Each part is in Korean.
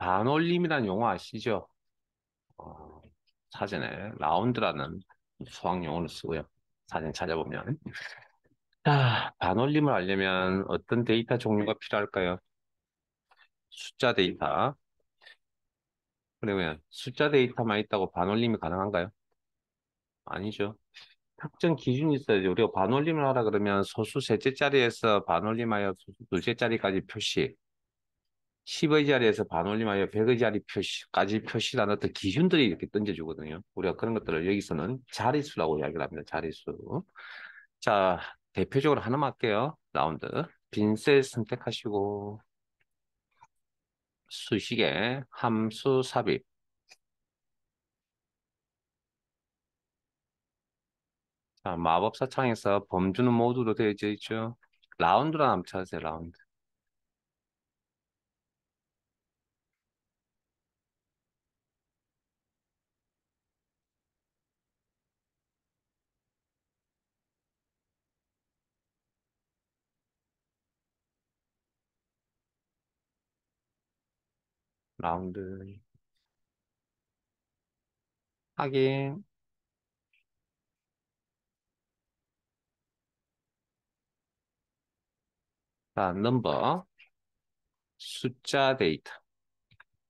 반올림이라는 용어 아시죠? 어, 사전에 라운드라는 수학 용어를 쓰고요. 사전 찾아보면. 자, 반올림을 하려면 어떤 데이터 종류가 필요할까요? 숫자 데이터. 그러면 숫자 데이터만 있다고 반올림이 가능한가요? 아니죠. 특정 기준이 있어야죠. 우리가 반올림을 하라 그러면 소수 셋째 자리에서 반올림하여 소수 둘째 자리까지 표시, 10의 자리에서 반올림하여 100의 자리 표시까지 표시라는 어떤 기준들이 이렇게 던져주거든요. 우리가 그런 것들을 여기서는 자릿수라고 이야기를 합니다. 자릿수. 자, 대표적으로 하나만 할게요. 라운드. 빈셀 선택하시고 수식에 함수 삽입. 자, 마법사 창에서 범주는 모두로 되어져 있죠. 라운드라 한번 찾으세요. 라운드. 라운드. 확인. 자, 넘버. 숫자 데이터.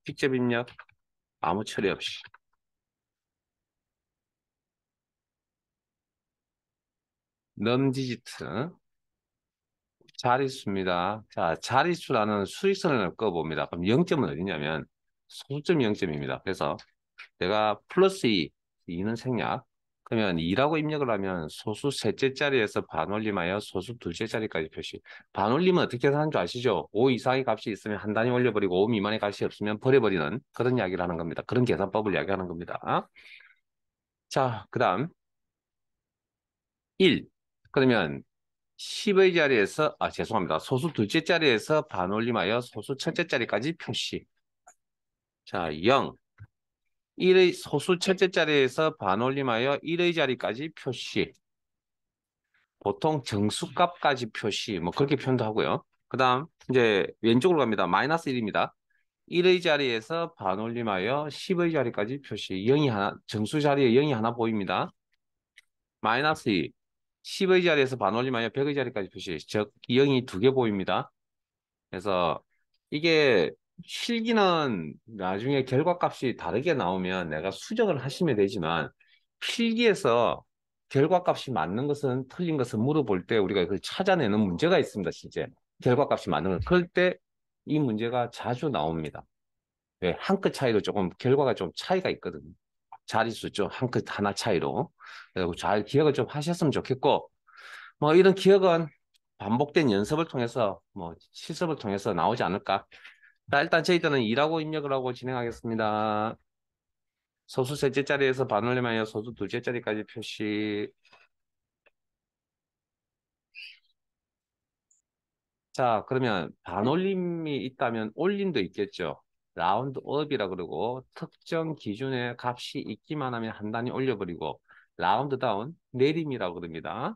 직접 입력. 아무 처리 없이. 넘디지트. 자릿수입니다. 자, 자릿수라는 수직선을 그어봅니다. 그럼 0점은 어디냐면 소수점 0점입니다. 그래서 내가 플러스 2, 2는 생략. 그러면 2라고 입력을 하면 소수 셋째 자리에서 반올림하여 소수 둘째 자리까지 표시. 반올림은 어떻게 하는 줄 아시죠? 5 이상의 값이 있으면 한 단위 올려버리고 5 미만의 값이 없으면 버려버리는 그런 이야기를 하는 겁니다. 그런 계산법을 이야기하는 겁니다. 자, 그 다음 1. 그러면 10의 자리에서, 죄송합니다. 소수 둘째 자리에서 반올림하여 소수 첫째 자리까지 표시. 자, 0. 1의 소수 첫째 자리에서 반올림하여 1의 자리까지 표시. 보통 정수값까지 표시. 뭐 그렇게 표현도 하고요. 그 다음 이제 왼쪽으로 갑니다. 마이너스 1입니다. 1의 자리에서 반올림하여 10의 자리까지 표시. 0이 하나, 정수 자리에 0이 하나 보입니다. 마이너스 2. 10의 자리에서 반올림하여 100의 자리까지 표시. 즉 0이 두 개 보입니다. 그래서 이게 필기는 나중에 결과값이 다르게 나오면 내가 수정을 하시면 되지만 필기에서 결과값이 맞는 것은 틀린 것을 물어볼 때 우리가 그걸 찾아내는 문제가 있습니다. 실제 결과값이 맞는 것. 그럴 때 이 문제가 자주 나옵니다. 왜? 한 끗 차이로 조금 결과가 좀 차이가 있거든요. 자릿수 죠. 한 끗 하나 차이로. 그리고 잘 기억을 좀 하셨으면 좋겠고 뭐 이런 기억은 반복된 연습을 통해서 뭐 실습을 통해서 나오지 않을까. 자, 일단 저희들은 2라고 입력을 하고 진행하겠습니다. 소수 셋째 자리에서 반올림하여 소수 둘째 자리까지 표시. 자, 그러면 반올림이 있다면 올림도 있겠죠. 라운드업이라 그러고 특정 기준의 값이 있기만 하면 한 단위 올려버리고 라운드 다운 내림이라고 그럽니다.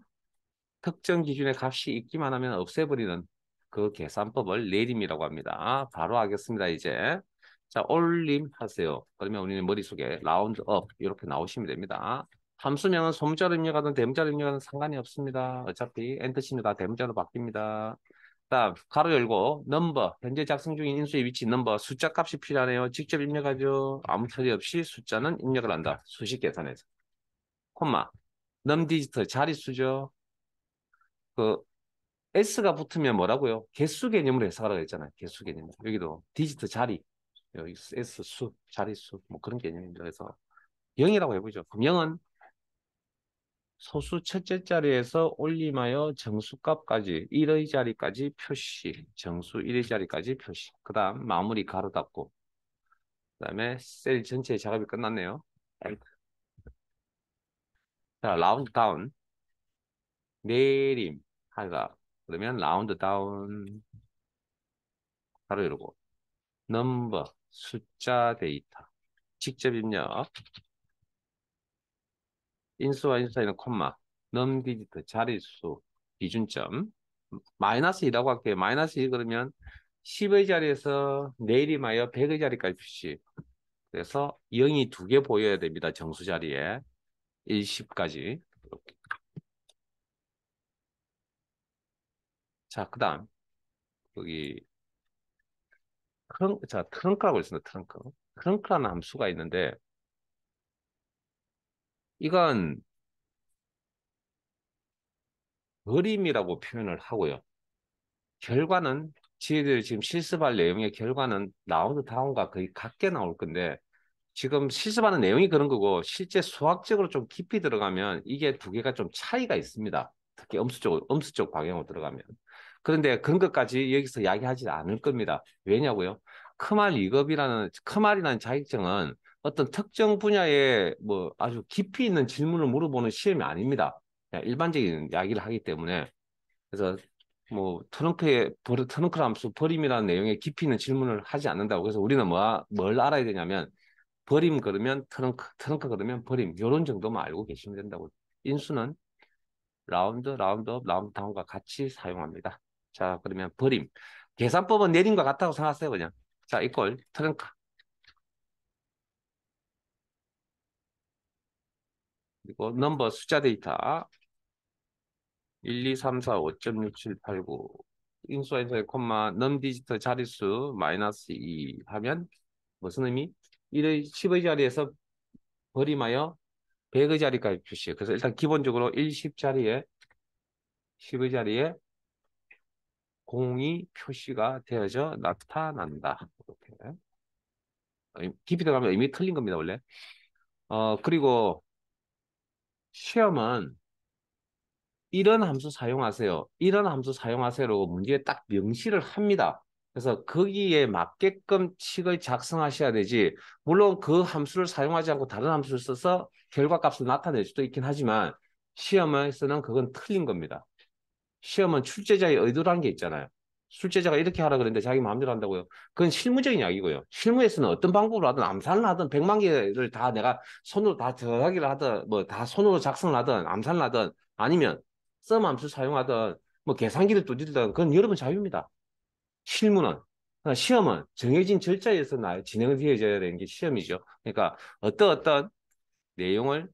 특정 기준의 값이 있기만 하면 없애버리는 그 계산법을 내림이라고 합니다. 바로 하겠습니다, 이제. 자, 올림 하세요. 그러면 우리는 머릿속에 라운드 업 이렇게 나오시면 됩니다. 함수명은 소문자로 입력하든 대문자로 입력하든 상관이 없습니다. 어차피 엔터 치면 다 대문자로 바뀝니다. 다음 가로 열고 넘버 현재 작성 중인 인수의 위치 넘버 숫자 값이 필요하네요. 직접 입력하죠. 아무 처리 없이 숫자는 입력을 한다. 수식 계산해서. 콤마 넘디지트 자릿수죠. 그 S가 붙으면 뭐라고요? 개수 개념으로 해석하라고 했잖아요. 개수 개념. 여기도 디지트 자리, 여기 S 수, 자릿수 뭐 그런 개념입니다. 그래서 0이라고 해보죠. 그럼 0은 소수 첫째 자리에서 올림하여 정수값까지 1의 자리까지 표시. 정수 1의 자리까지 표시. 그 다음 마무리 가로 닫고 그 다음에 셀 전체의 작업이 끝났네요. 자, 라운드 다운 내림 하가 그러면 라운드 다운 가로 열고 넘버 숫자 데이터 직접 입력 인수와 인수 사이는 콤마 넘디지트 자릿수 기준점 마이너스 2라고 할게요. 마이너스 1 그러면 10의 자리에서 내림하여 100의 자리까지 표시. 그래서 0이 두 개 보여야 됩니다. 정수 자리에. 1, 10까지. 이렇게. 자, 그 다음. 여기, 트렁크라고 있습니다. 트렁크. 트렁크라는 함수가 있는데, 이건 그림이라고 표현을 하고요. 결과는, 지혜들 지금 실습할 내용의 결과는 라운드 다운과 거의 같게 나올 건데, 지금 실습하는 내용이 그런 거고 실제 수학적으로 좀 깊이 들어가면 이게 두 개가 좀 차이가 있습니다. 특히 엄수 쪽 방향으로 들어가면. 그런데 그런 것까지 여기서 이야기하지 않을 겁니다. 왜냐고요? 크말이라는 자격증은 어떤 특정 분야에 뭐 아주 깊이 있는 질문을 물어보는 시험이 아닙니다. 그냥 일반적인 이야기를 하기 때문에. 그래서 뭐 트렁크 함수 버림이라는 내용에 깊이 있는 질문을 하지 않는다고. 그래서 우리는 뭘 알아야 되냐면 버림 그러면 트렁크 그러면 버림. 요런 정도만 알고 계시면 된다고. 인수는 라운드 업, 라운드 다운과 같이 사용합니다. 자, 그러면 버림. 계산법은 내림과 같다고 생각하세요, 그냥. 자, 이꼴 트렁크. 그리고 넘버 숫자 데이터 1, 2, 3, 4, 5.6789 인수인수의 콤마 넘 디지트 자릿수 마이너스 2 하면 무슨 의미? 1의 10의 자리에서 버림하여 100의 자리까지 표시해. 그래서 일단 기본적으로 1, 10 자리에 10의 자리에 공이 표시가 되어져 나타난다. 이렇게. 깊이 들어가면 의미 틀린 겁니다, 원래. 그리고 시험은 이런 함수 사용하세요. 이런 함수 사용하세요라고 문제에 딱 명시를 합니다. 그래서 거기에 맞게끔 칙을 작성하셔야 되지. 물론 그 함수를 사용하지 않고 다른 함수를 써서 결과값을 나타낼 수도 있긴 하지만 시험에서는 그건 틀린 겁니다. 시험은 출제자의 의도라는 게 있잖아요. 출제자가 이렇게 하라 그랬는데 자기 마음대로 한다고요. 그건 실무적인 이야기고요. 실무에서는 어떤 방법으로 하든 암산을 하든 100만 개를 다 내가 손으로 다 더하기를 하든 뭐 다 손으로 작성을 하든 암산을 하든 아니면 썸 함수 사용하든 뭐 계산기를 두들든 그건 여러분 자유입니다. 실무는. 그러니까 시험은 정해진 절차에서 진행이 되어져야 되는 게 시험이죠. 그러니까 어떤 내용을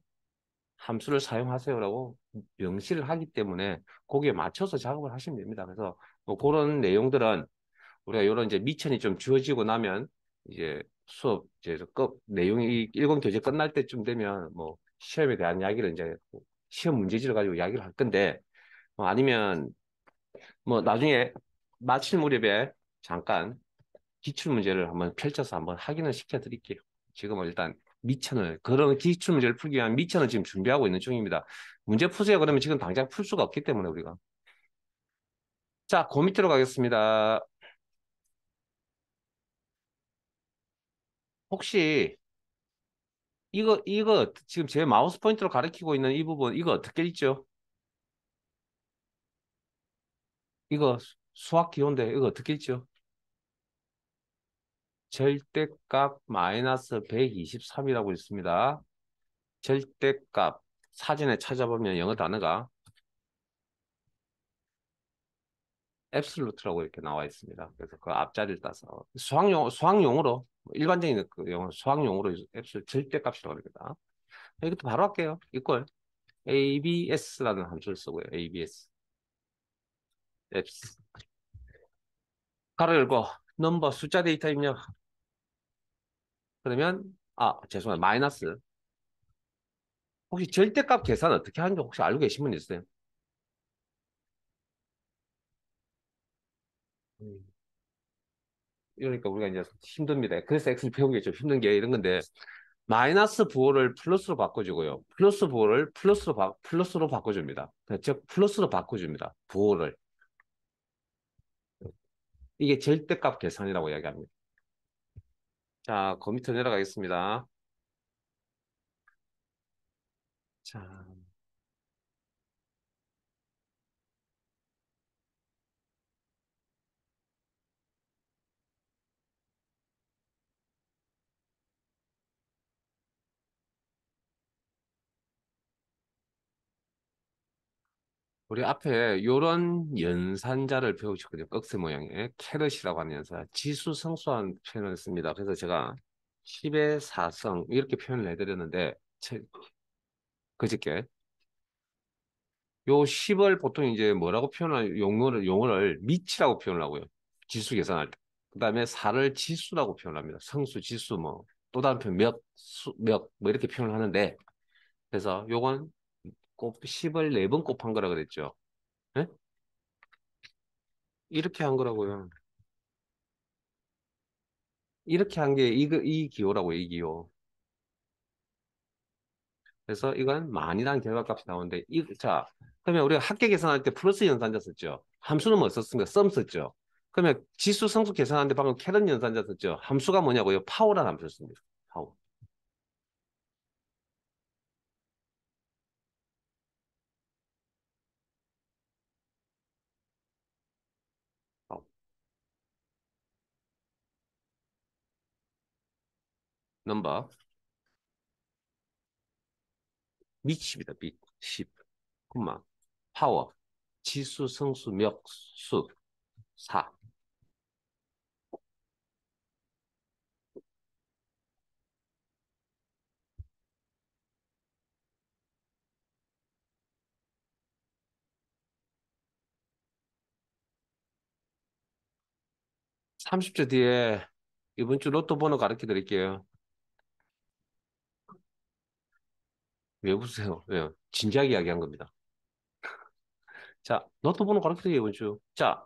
함수를 사용하세요라고 명시를 하기 때문에 거기에 맞춰서 작업을 하시면 됩니다. 그래서 뭐 그런 내용들은 우리가 이런 이제 미천이 좀 주어지고 나면 이제 수업 이제 내용이 1권 교재 끝날 때쯤 되면 뭐 시험에 대한 이야기를 이제 시험 문제지를 가지고 이야기를 할 건데 아니면 뭐 나중에 마칠 무렵에 잠깐 기출 문제를 한번 펼쳐서 한번 확인을 시켜 드릴게요. 지금은 일단 그런 기출 문제를 풀기 위한 미천을 지금 준비하고 있는 중입니다. 문제 푸세요. 그러면 지금 당장 풀 수가 없기 때문에 우리가. 자, 그 밑으로 가겠습니다. 혹시 이거 지금 제 마우스 포인트로 가리키고 있는 이 부분 이거 어떻게 읽죠? 이거 수학 기호인데 이거 어떻게 읽죠? 절대값 마이너스 123이라고 있습니다. 절대값 사전에 찾아보면 영어 단어가 앱솔루트라고 이렇게 나와 있습니다. 그래서 그 앞자리를 따서 수학용어로 일반적인 그 영어 수학용어로 절대값이라고 합니다. 이것도 바로 할게요. 이걸 ABS라는 함수를 쓰고요. ABS. 앱스. 가로 열고 넘버 숫자 데이터 입력. 그러면 죄송합니다. 마이너스. 혹시 절대값 계산 어떻게 하는지 혹시 알고 계신 분 있어요? 음, 이러니까 우리가 이제 힘듭니다. 그래서 엑셀 배운 게 좀 힘든 게 이런 건데 마이너스 부호를 플러스로 바꿔주고요. 플러스 부호를 플러스로 바꿔줍니다. 즉 플러스로 바꿔줍니다. 부호를. 이게 절대값 계산이라고 이야기합니다. 자, 그 밑으로 내려가겠습니다. 자, 우리 앞에 요런 연산자를 배우셨거든요. 꺽쇠 모양의 캐럿이라고 하는 연산. 지수 성수한 표현을 씁니다. 그래서 제가 10의 4성 이렇게 표현을 해드렸는데 그저께 요 10을 보통 이제 뭐라고 표현할 용어를 미치라고 표현을 하고요. 지수 계산할 때. 그다음에 4를 지수라고 표현합니다. 성수, 지수 뭐 또 다른 표현 몇 뭐 이렇게 표현을 하는데 그래서 요건 곱 10을 4번 곱한 거라 그랬죠. 예? 이렇게 한 거라고요. 이렇게 한 게 이 기호라고요, 이 기호. 그래서 이건 만이라는 결과값이 나오는데, 자, 그러면 우리가 합계 계산할 때 플러스 연산자 썼죠. 함수는 뭐 썼습니까? 썸 썼죠. 그러면 지수 성수 계산하는데 방금 캐럿 연산자 썼죠. 함수가 뭐냐고요? 파워라는 함수였습니다. 파워. 파워. 넘버. 밑입니다. 밑. 10. 콤마. 파워. 지수 성수 몇 수. 4. 30초 뒤에 이번 주 로또 번호 가르쳐 드릴게요. 왜 웃으세요? 왜요? 진지하게 이야기한 겁니다. 자, 로또 번호 가르쳐 드릴게요, 이번 주. 자,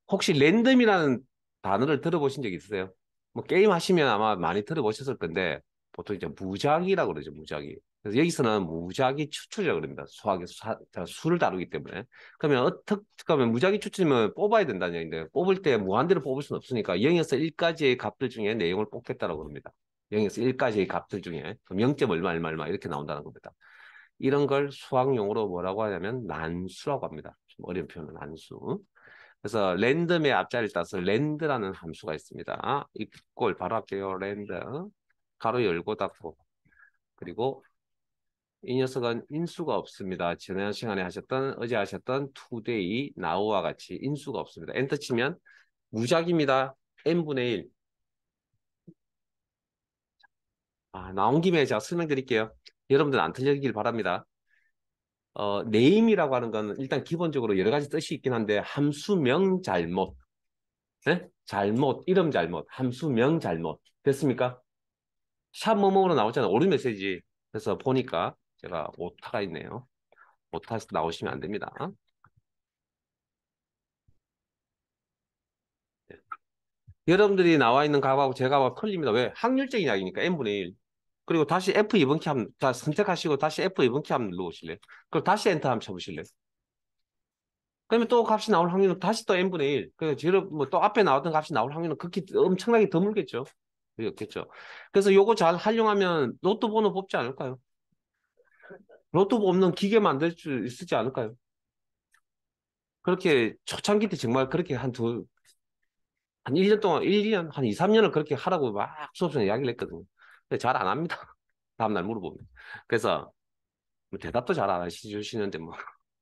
혹시 랜덤이라는 단어를 들어보신 적 있으세요? 뭐 게임 하시면 아마 많이 들어보셨을 건데 보통 이제 무작위라고 그러죠, 무작위. 그래서 여기서는 무작위 추출이라고 그럽니다. 수를 다루기 때문에. 그러면 어떻게 하면 무작위 추출이면 뽑아야 된다는 얘기인데 뽑을 때 무한대로 뽑을 수는 없으니까 0에서 1까지의 값들 중에 내용을 뽑겠다라고 그럽니다. 0에서 1까지의 값들 중에 그럼 0점 얼마 얼마 얼마 이렇게 나온다는 겁니다. 이런 걸 수학용어로 뭐라고 하냐면 난수라고 합니다. 좀 어려운 표현은 난수. 그래서 랜덤의 앞자리를 따서 랜드라는 함수가 있습니다. 이걸 바로 할게요. 랜드. 가로 열고 닫고. 그리고 이 녀석은 인수가 없습니다. 지난 시간에 하셨던, 어제 하셨던 today, now와 같이 인수가 없습니다. 엔터 치면 무작입니다. n분의 1. 아, 나온 김에 제가 설명드릴게요. 여러분들 안 틀리길 바랍니다. name이라고 하는 건 일단 기본적으로 여러 가지 뜻이 있긴 한데 함수명 잘못, 네? 잘못, 이름 잘못, 함수명 잘못. 됐습니까? 샵 뭐뭐로 나오잖아. 오류 메시지. 그래서 보니까 제가 오타가 있네요. 오타 나오시면 안 됩니다. 네. 여러분들이 나와 있는 값하고 제 값하고 틀립니다. 왜? 확률적인 이야기니까 n분의 1. 그리고 다시 F2번 키 한번 다 선택하시고 다시 F2번 키 한번 눌러보실래요? 그리고 다시 엔터 한번 쳐보실래요? 그러면 또 값이 나올 확률은 다시 또 n분의 1. 그래서 지금 뭐또 앞에 나왔던 값이 나올 확률은 극히 엄청나게 드물겠죠. 그렇겠죠. 그래서 요거 잘 활용하면 로또 번호 뽑지 않을까요? 로또 뽑는 기계 만들 수 있지 않을까요? 그렇게 초창기 때 정말 그렇게 한 1년 동안, 1, 2년, 한 2, 3년을 그렇게 하라고 막 수업생에 이야기를 했거든요. 근데 잘 안 합니다. 다음날 물어보면. 그래서 뭐 대답도 잘 안 해주시는데 뭐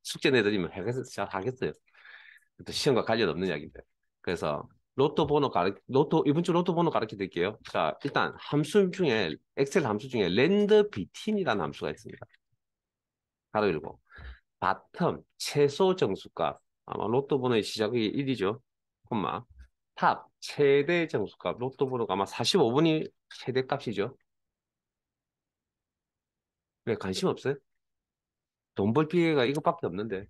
숙제 내드리면 잘 하겠어요. 또 시험과 관련 없는 이야기인데. 그래서 이번 주 로또 번호 가르쳐 드릴게요. 자, 일단 함수 중에, 엑셀 함수 중에 랜드 비틴이라는 함수가 있습니다. 바로 읽고. 바텀, 최소 정수값. 아마 로또 번호의 시작이 1이죠. 콤마. 탑, 최대 정수값. 로또 번호가 아마 45번이 최대값이죠. 왜 관심 없어요? 돈 벌 기회가 이것밖에 없는데.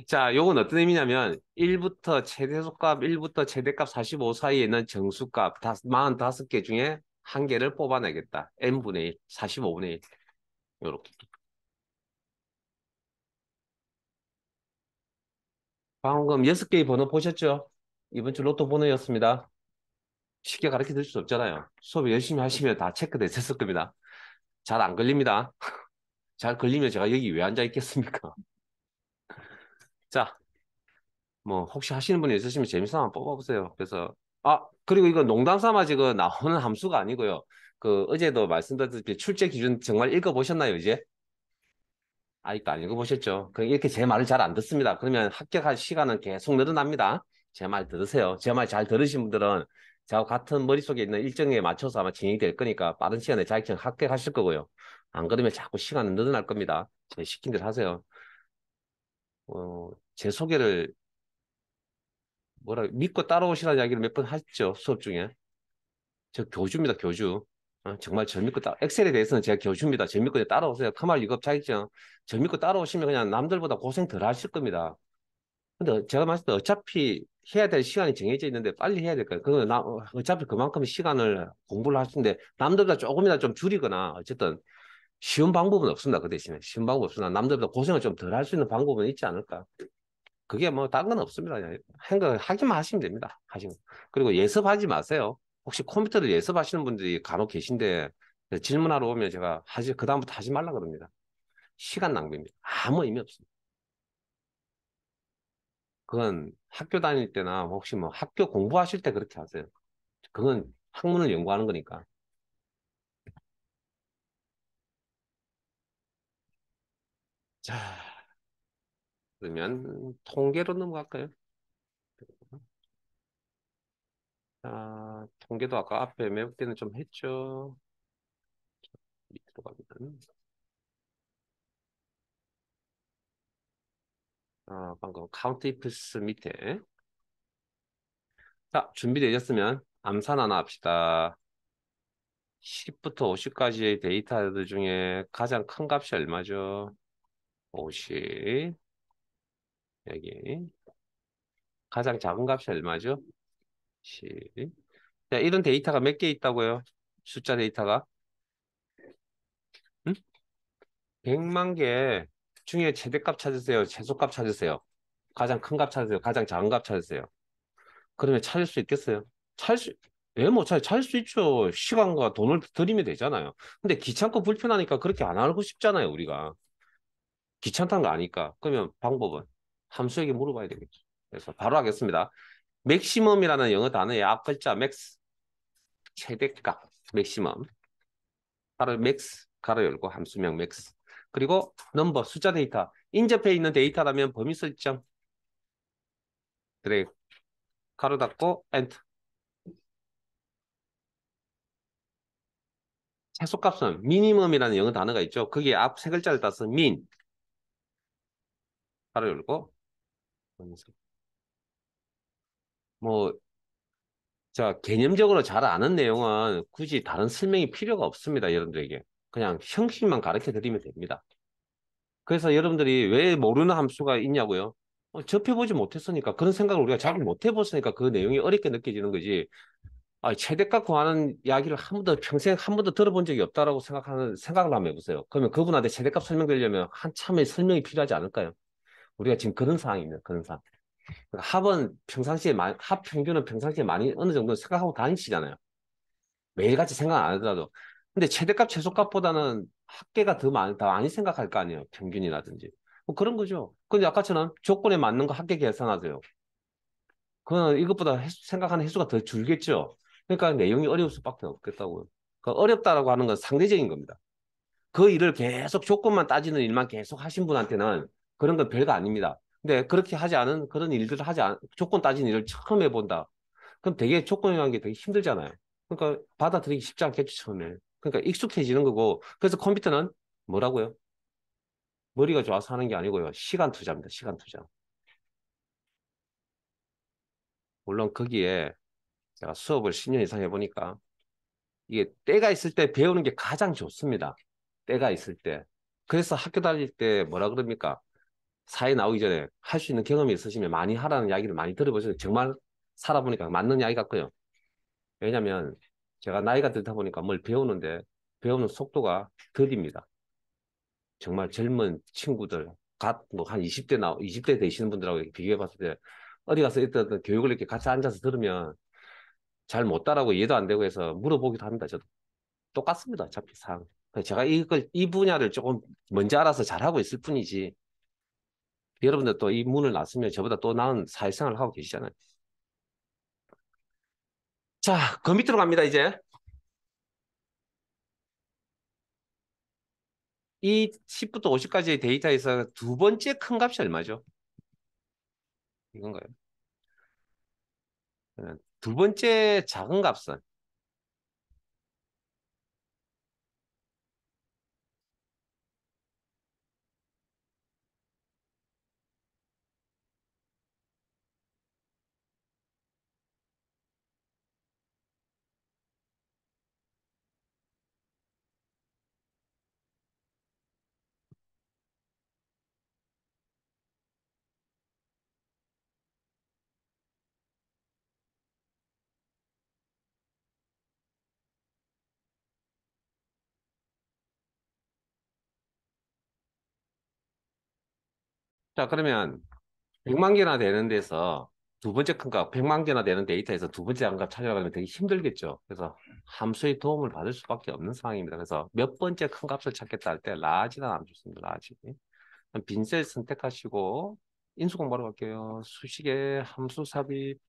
자, 요건 어떤 의미냐면 1부터 최대값 1부터 최대값 45 사이에 있는 정수값 45개 중에 한 개를 뽑아내겠다. n분의 1, 45분의 1. 요렇게. 방금 6개의 번호 보셨죠? 이번 주 로또 번호였습니다. 쉽게 가르쳐 드릴 수 없잖아요. 수업 열심히 하시면 다 체크됐을 겁니다. 잘 안 걸립니다. 잘 걸리면 제가 여기 왜 앉아 있겠습니까? 자, 뭐 혹시 하시는 분이 있으시면 재밌어 한번 뽑아보세요. 그래서 그리고 이거 농담 삼아 지금 나오는 함수가 아니고요. 그 어제도 말씀드렸듯이 출제 기준 정말 읽어보셨나요, 이제? 아직도 안 읽어보셨죠? 그 이렇게 제 말을 잘 안 듣습니다. 그러면 합격할 시간은 계속 늘어납니다. 제 말 들으세요. 제 말 잘 들으신 분들은 저와 같은 머릿속에 있는 일정에 맞춰서 아마 진행이 될 거니까 빠른 시간에 자격증 합격하실 거고요. 안 그러면 자꾸 시간은 늘어날 겁니다. 제 시킨 대로 하세요. 제 소개를 믿고 따라오시라는 이야기를 몇 번 하셨죠, 수업 중에. 저 교주입니다, 교주. 정말 저 믿고 엑셀에 대해서는 제가 교주입니다. 저 믿고 따라오세요. 카말 리급 자격증. 저 믿고 따라오시면 그냥 남들보다 고생 덜 하실 겁니다. 근데 제가 봤을 때 어차피 해야 될 시간이 정해져 있는데 빨리 해야 될 거예요. 어차피 그만큼 시간을 공부를 하시는데 남들보다 조금이라도 좀 줄이거나 어쨌든 쉬운 방법은 없습니다. 그 대신에 쉬운 방법 없으나 남들보다 고생을 좀 덜 할 수 있는 방법은 있지 않을까. 그게 뭐 딴 건 없습니다. 그냥 하기만 하시면 됩니다. 하시면. 그리고 예습하지 마세요. 혹시 컴퓨터를 예습하시는 분들이 간혹 계신데 질문하러 오면 제가 그다음부터 하지 말라 그럽니다. 시간 낭비입니다. 아무 의미 없습니다. 그건 학교 다닐 때나 혹시 뭐 학교 공부하실 때 그렇게 하세요. 그건 학문을 연구하는 거니까. 자, 그러면 통계로 넘어갈까요? 자, 통계도 아까 앞에 매울 때는 좀 했죠. 밑으로 가면. 방금 카운트 이프스 밑에. 자, 준비되셨으면 암산 하나 합시다. 10부터 50까지의 데이터들 중에 가장 큰 값이 얼마죠? 50. 여기. 가장 작은 값이 얼마죠? 10. 자, 이런 데이터가 몇 개 있다고요? 숫자 데이터가? 응? 100만 개 중에 최대값 찾으세요. 최소값 찾으세요. 가장 큰 값 찾으세요. 가장 작은 값 찾으세요. 그러면 찾을 수 있겠어요? 찾을 수, 왜 못 찾을 수 있죠. 시간과 돈을 들이면 되잖아요. 근데 귀찮고 불편하니까 그렇게 안 하고 싶잖아요, 우리가. 귀찮다는 거 아니까. 그러면 방법은 함수에게 물어봐야 되겠죠. 그래서 바로 하겠습니다. 맥시멈이라는 영어 단어의 앞 글자 맥스, 최대값, 맥시멈. 가로 맥스, 가로 열고 함수명 맥스. 그리고 넘버, 숫자 데이터. 인접해 있는 데이터라면 범위 설정. 드래그, 가로 닫고 엔터. 최소값은 미니멈이라는 영어 단어가 있죠. 거기에 앞 세 글자를 따서 민, 가로 열고. 뭐, 자, 개념적으로 잘 아는 내용은 굳이 다른 설명이 필요가 없습니다, 여러분들에게. 그냥 형식만 가르쳐 드리면 됩니다. 그래서 여러분들이 왜 모르는 함수가 있냐고요? 접해보지 못했으니까, 그런 생각을 우리가 잘 못해봤으니까 그 내용이 어렵게 느껴지는 거지. 최대값 구하는 이야기를 한 번도 평생 한 번도 들어본 적이 없다라고 생각을 한번 해보세요. 그러면 그분한테 최대값 설명드리려면 한참의 설명이 필요하지 않을까요? 우리가 지금 그런 상황입니다. 그런 상황. 그러니까 합 평균은 평상시에 많이 어느 정도 생각하고 다니시잖아요. 매일같이 생각 안 하더라도. 근데 최대값, 최소값보다는 합계가 더 많이 생각할 거 아니에요. 평균이라든지. 뭐 그런 거죠. 근데 아까처럼 조건에 맞는 거 합계 계산하세요. 그건 이것보다 생각하는 횟수가 더 줄겠죠. 그러니까 내용이 어려울 수밖에 없겠다고요. 그러니까 어렵다라고 하는 건 상대적인 겁니다. 그 일을 계속 조건만 따지는 일만 계속 하신 분한테는 그런 건 별거 아닙니다. 근데 그렇게 하지 않은 그런 일들을 조건 따지는 일을 처음 해본다. 그럼 되게 조건이라는 게 되게 힘들잖아요. 그러니까 받아들이기 쉽지 않겠죠, 처음에. 그러니까 익숙해지는 거고. 그래서 컴퓨터는 뭐라고요? 머리가 좋아서 하는 게 아니고요. 시간 투자입니다. 시간 투자. 물론 거기에 제가 수업을 10년 이상 해보니까 이게 때가 있을 때 배우는 게 가장 좋습니다. 때가 있을 때. 그래서 학교 다닐 때 뭐라 그럽니까? 사회 나오기 전에 할 수 있는 경험이 있으시면 많이 하라는 이야기를 많이 들어보셔서 정말 살아보니까 맞는 이야기 같고요. 왜냐면 제가 나이가 들다 보니까 뭘 배우는데 배우는 속도가 더딥니다. 정말 젊은 친구들, 뭐한 20대 되시는 분들하고 이렇게 비교해 봤을 때 어디 가서 일단 교육을 이렇게 같이 앉아서 들으면 잘 못 따라하고 이해도 안 되고 해서 물어보기도 합니다. 저도. 똑같습니다. 어차피 상. 제가 이 분야를 조금 먼저 알아서 잘하고 있을 뿐이지. 여러분들 또 이 문을 놨으면 저보다 또 나은 사회생활을 하고 계시잖아요. 자, 그 밑으로 갑니다, 이제. 이 10부터 50까지의 데이터에서 두 번째 큰 값이 얼마죠? 이건가요? 두 번째 작은 값은 자, 그러면 100만 개나 되는 데서 두 번째 큰 값, 100만 개나 되는 데이터에서 두 번째 큰 값 찾아가려면 되게 힘들겠죠. 그래서 함수의 도움을 받을 수밖에 없는 상황입니다. 그래서 몇 번째 큰 값을 찾겠다 할 때 라지라는 함수 씁니다. 라지. 빈셀 선택하시고 인수 공부하러 갈게요. 수식의 함수 삽입.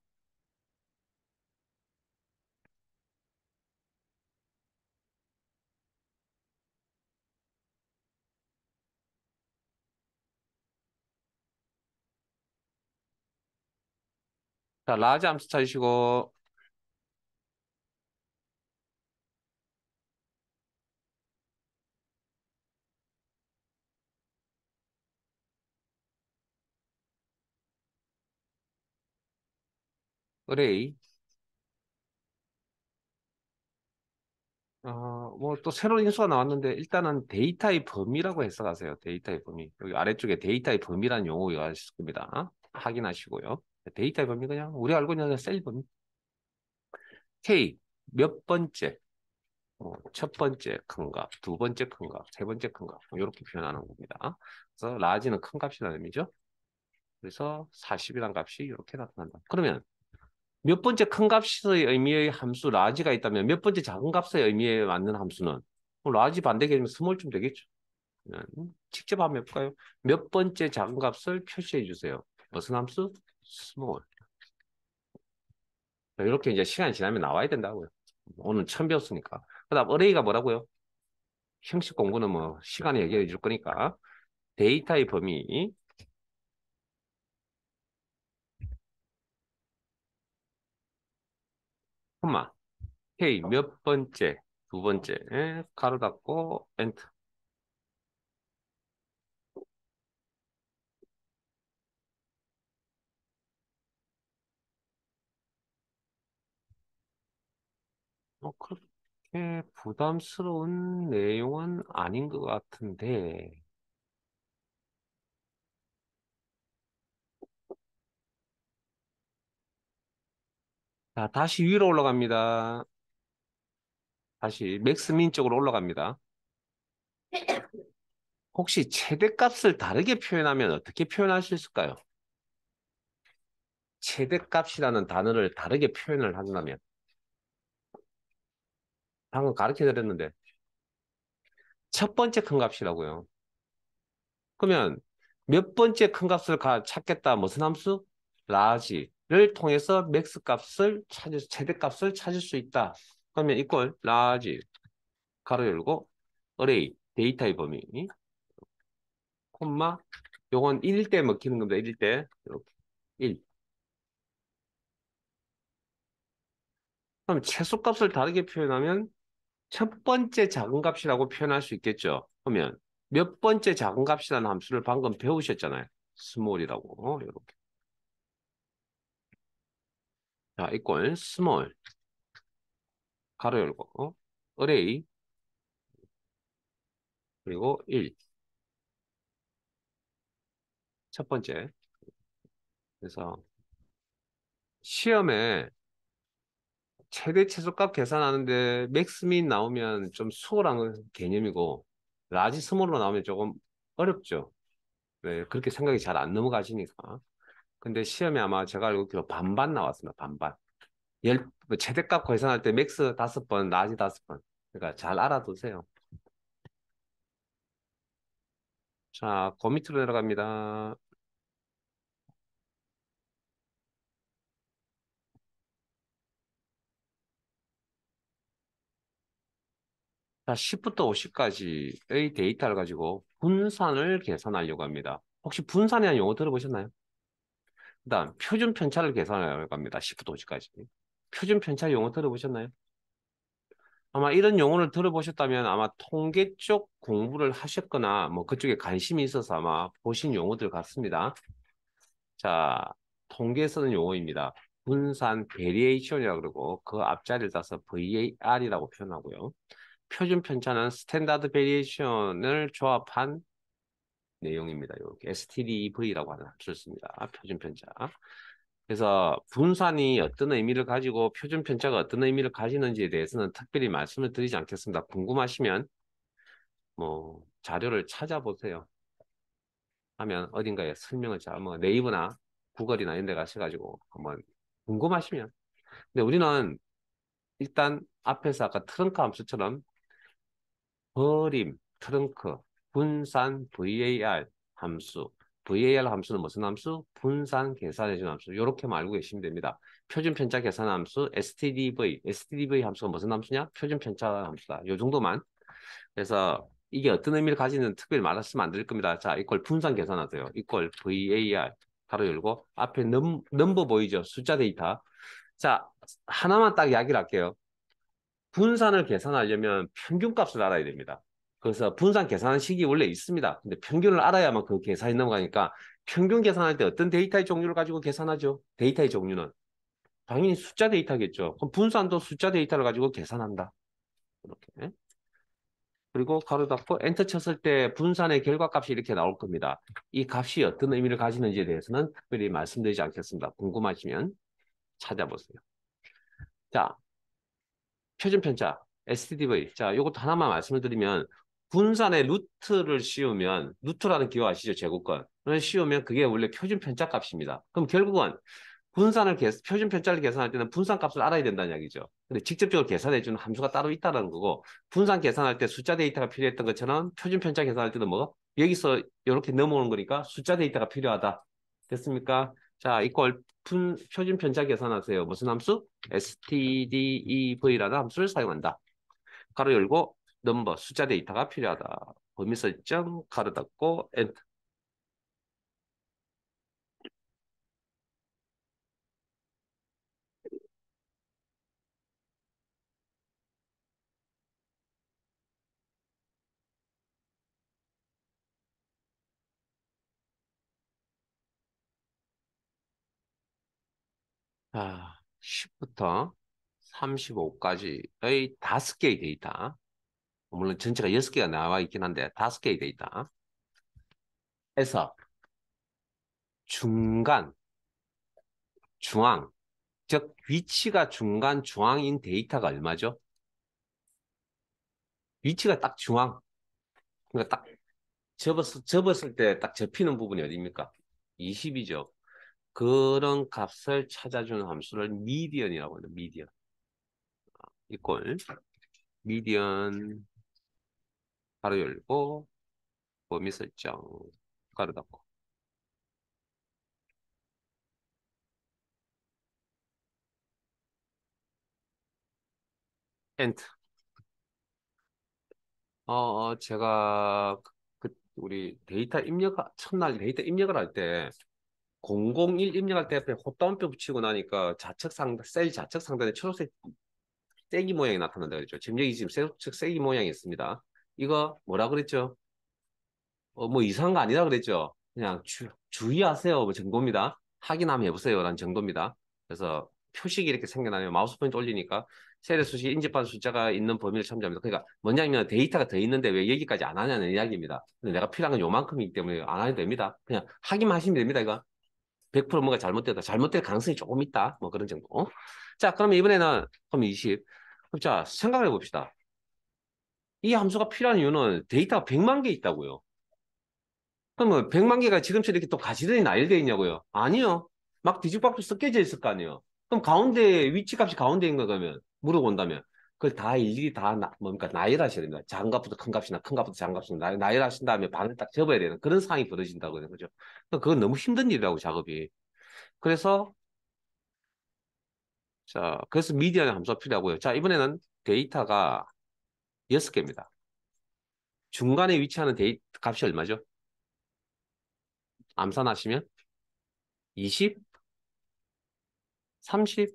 자, 라지 함수 찾으시고 어레이. 뭐 또 새로운 인수가 나왔는데 일단은 데이터의 범위라고 해석하세요. 데이터의 범위. 여기 아래쪽에 데이터의 범위라는 용어가 있을 겁니다. 확인하시고요. 데이터의 범위 그냥 우리 알고 있는 셀 범위. K 몇 번째, 첫 번째 큰 값, 두 번째 큰 값, 세 번째 큰 값, 이렇게 표현하는 겁니다. 그래서 라지는 큰 값이라는 의미죠. 그래서 40이라는 값이 이렇게 나타난다. 그러면 몇 번째 큰 값의 의미의 함수 라지가 있다면 몇 번째 작은 값의 의미에 맞는 함수는 라지 반대 개념 스몰쯤 되겠죠. 직접 한번 해볼까요? 몇 번째 작은 값을 표시해 주세요. 무슨 함수? 스몰. 이렇게 이제 시간이 지나면 나와야 된다고요. 오늘 처음 배웠으니까. 그다음 어레이가 뭐라고요? 형식 공부는 뭐 시간에 얘기해 줄 거니까 데이터의 범위, 콤마, K 몇 번째, 두 번째, 가로 닫고 엔터. 그렇게 부담스러운 내용은 아닌 것 같은데. 자, 다시 위로 올라갑니다. 다시 맥스민 쪽으로 올라갑니다. 혹시 최대값을 다르게 표현하면 어떻게 표현할 수 있을까요? 최대값이라는 단어를 다르게 표현을 한다면 방금 가르쳐 드렸는데 첫 번째 큰 값이라고요. 그러면 몇 번째 큰 값을 찾겠다. 무슨 함수? 라지를 통해서 맥스 값을 최대값을 찾을 수 있다. 그러면 이걸 라지 가로 열고 어레이 데이터의 범위 콤마 요건 1일 때 먹히는 겁니다. 1일 때 이렇게 1. 그럼 최소값을 다르게 표현하면 첫 번째 작은 값이라고 표현할 수 있겠죠. 그러면 몇 번째 작은 값이라는 함수를 방금 배우셨잖아요. 스몰이라고 이렇게. 자, 이꼴 스몰 가로 열고 어레이 그리고 1. 첫 번째. 그래서 시험에 최대 최소값 계산하는데 맥스민 나오면 좀 수월한 개념이고 라지 스몰로 나오면 조금 어렵죠. 네, 그렇게 생각이 잘 안 넘어가시니까. 근데 시험에 아마 제가 알고 있기로 반반 나왔습니다. 반반. 뭐 최대값 계산할 때 맥스 5번, 라지 5번. 그러니까 잘 알아두세요. 자, 그 밑으로 내려갑니다. 자, 10부터 50까지의 데이터를 가지고 분산을 계산하려고 합니다. 혹시 분산이라는 용어 들어보셨나요? 그다음 표준 편차를 계산하려고 합니다. 10부터 50까지. 표준 편차 용어 들어보셨나요? 아마 이런 용어를 들어보셨다면 아마 통계 쪽 공부를 하셨거나 뭐 그쪽에 관심이 있어서 아마 보신 용어들 같습니다. 자, 통계에 쓰는 용어입니다. 분산 베리에이션이라고 그러고 그 앞자리를 따서 VAR이라고 표현하고요. 표준 편차는 스탠다드 베리에이션을 조합한 내용입니다. 이렇게 STDV라고 하는 함수를 씁니다. 표준 편차. 그래서 분산이 어떤 의미를 가지고 표준 편차가 어떤 의미를 가지는지에 대해서는 특별히 말씀을 드리지 않겠습니다. 궁금하시면 뭐 자료를 찾아보세요. 하면 어딘가에 설명을 뭐 네이버나 구글이나 이런 데 가셔가지고 한번 궁금하시면. 근데 우리는 일단 앞에서 아까 트렁크 함수처럼 버림, 트렁크, 분산, VAR 함수. VAR 함수는 무슨 함수? 분산 계산해주는 함수. 이렇게만 알고 계시면 됩니다. 표준 편차 계산 함수, STDV. STDV 함수가 무슨 함수냐? 표준 편차 함수다. 이 정도만. 그래서 이게 어떤 의미를 가지는 특별히 말하시면 안 될 겁니다. 자, 이걸 분산 계산하세요. 이걸 VAR. 가로 열고 앞에 넘버 보이죠? 숫자 데이터. 자, 하나만 딱 이야기를 할게요. 분산을 계산하려면 평균값을 알아야 됩니다. 그래서 분산 계산하는 식이 원래 있습니다. 근데 평균을 알아야만 그 계산이 넘어가니까 평균 계산할 때 어떤 데이터의 종류를 가지고 계산하죠? 데이터의 종류는 당연히 숫자 데이터겠죠. 그럼 분산도 숫자 데이터를 가지고 계산한다. 이렇게. 그리고 가로 닫고 엔터 쳤을 때 분산의 결과값이 이렇게 나올 겁니다. 이 값이 어떤 의미를 가지는지에 대해서는 특별히 말씀드리지 않겠습니다. 궁금하시면 찾아보세요. 자, 표준 편차, STDV. 자, 이것도 하나만 말씀을 드리면 분산의 루트를 씌우면 루트라는 기호 아시죠? 제곱권. 을 씌우면 그게 원래 표준 편차 값입니다. 그럼 결국은 표준 편차를 계산할 때는 분산 값을 알아야 된다는 이야기죠. 근데 직접적으로 계산해 주는 함수가 따로 있다는 거고 분산 계산할 때 숫자 데이터가 필요했던 것처럼 표준 편차 계산할 때는 뭐 여기서 이렇게 넘어오는 거니까 숫자 데이터가 필요하다. 됐습니까? 자, 이걸 표준 편차 계산하세요. 무슨 함수? stdev라는 함수를 사용한다. 가로 열고 넘버 숫자 데이터가 필요하다. 범위 설정 가로 닫고 엔터. 자, 10부터 35까지의 5개의 데이터. 물론 전체가 6개가 나와 있긴 한데 5개의 데이터에서 중간, 중앙, 즉 위치가 중간, 중앙인 데이터가 얼마죠? 위치가 딱 중앙. 그러니까 딱 접었을 때 딱 접히는 부분이 어디입니까? 20이죠. 그런 값을 찾아주는 함수를 미디언이라고 합니다. 미디언. 이꼴 미디언 가로 열고 범위 설정 가로 닫고 엔트. 제가 우리 첫날 데이터 입력을 할 때 001 입력할 때 앞에 헛다운표 붙이고 나니까 셀 좌측 상단에 초록색 쐐기 모양이 나타난다 그랬죠. 지금 여기 지금 초록색 쐐기 모양이 있습니다. 이거 뭐라 그랬죠? 뭐 이상한 거 아니다 그랬죠. 그냥 주의하세요. 뭐 정도입니다. 확인 한번 해보세요. 라는 정도입니다. 그래서 표식이 이렇게 생겨나요. 마우스 포인트 올리니까 세대 수식 인접한 숫자가 있는 범위를 참조합니다. 그러니까 뭐냐면 데이터가 더 있는데 왜 여기까지 안 하냐는 이야기입니다. 근데 내가 필요한 건 요만큼이기 때문에 안 해도 됩니다. 그냥 확인만 하시면 됩니다. 이거 100% 뭔가 잘못됐다. 잘못될 가능성이 조금 있다. 뭐 그런 정도. 자, 그러면 이번에는 그럼 20. 그럼 자, 생각을 해봅시다. 이 함수가 필요한 이유는 데이터가 100만 개 있다고요. 그러면 100만 개가 지금처럼 이렇게 또 가지런히 나열되어 있냐고요? 아니요. 막 뒤죽박죽 섞여져 있을 거 아니에요. 그럼 위치값이 가운데인 거 그러면 물어본다면 그걸 다 일일이 뭡니까? 나열하셔야 됩니다. 작은 값부터 큰 값이나 큰 값부터 작은 값이나 나열하신 다음에 반을 딱 접어야 되는 그런 상황이 벌어진다고요. 그죠? 그건 너무 힘든 일이라고 작업이. 그래서 그래서 미디어의 함수가 필요하고요. 자, 이번에는 데이터가 6개입니다. 중간에 위치하는 데이터 값이 얼마죠? 암산하시면 20, 30,